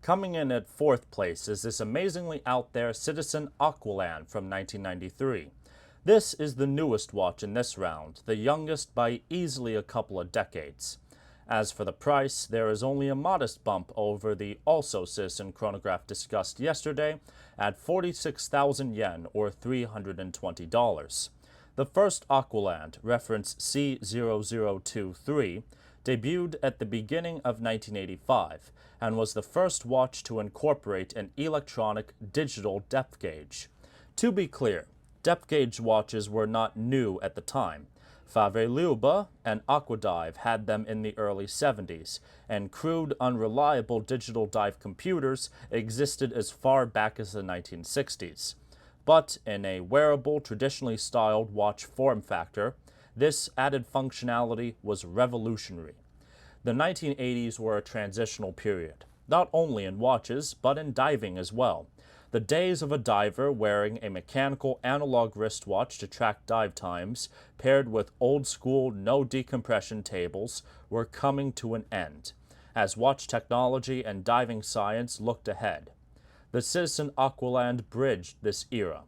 Coming in at fourth place is this amazingly out there Citizen Aqualand from 1993. This is the newest watch in this round, the youngest by easily a couple of decades. As for the price, there is only a modest bump over the also Citizen chronograph discussed yesterday at 46,000 yen or $320. The first Aqualand, reference C0023, debuted at the beginning of 1985 and was the first watch to incorporate an electronic digital depth gauge. To be clear, depth gauge watches were not new at the time. Fairliuba and Aquadive had them in the early 70s, and crude, unreliable digital dive computers existed as far back as the 1960s. But in a wearable, traditionally styled watch form factor, this added functionality was revolutionary. The 1980s were a transitional period, not only in watches, but in diving as well. The days of a diver wearing a mechanical analog wristwatch to track dive times, paired with old-school no-decompression tables, were coming to an end, as watch technology and diving science looked ahead. The Citizen Aqualand bridged this era.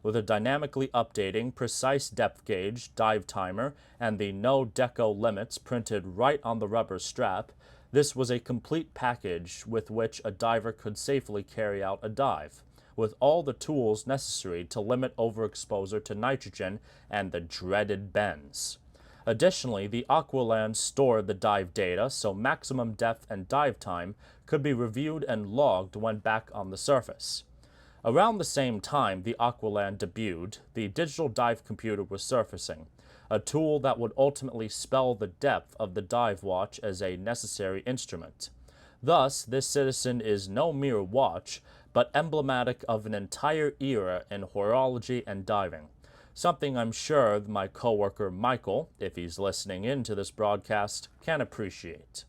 With a dynamically updating, precise depth gauge, dive timer, and the no deco limits printed right on the rubber strap, this was a complete package with which a diver could safely carry out a dive, with all the tools necessary to limit overexposure to nitrogen and the dreaded bends. Additionally, the Aqualand stored the dive data so maximum depth and dive time could be reviewed and logged when back on the surface. Around the same time the Aqualand debuted, the digital dive computer was surfacing, a tool that would ultimately spell the depth of the dive watch as a necessary instrument. Thus, this Citizen is no mere watch, but emblematic of an entire era in horology and diving, something I'm sure my coworker Michael, if he's listening in to this broadcast, can appreciate.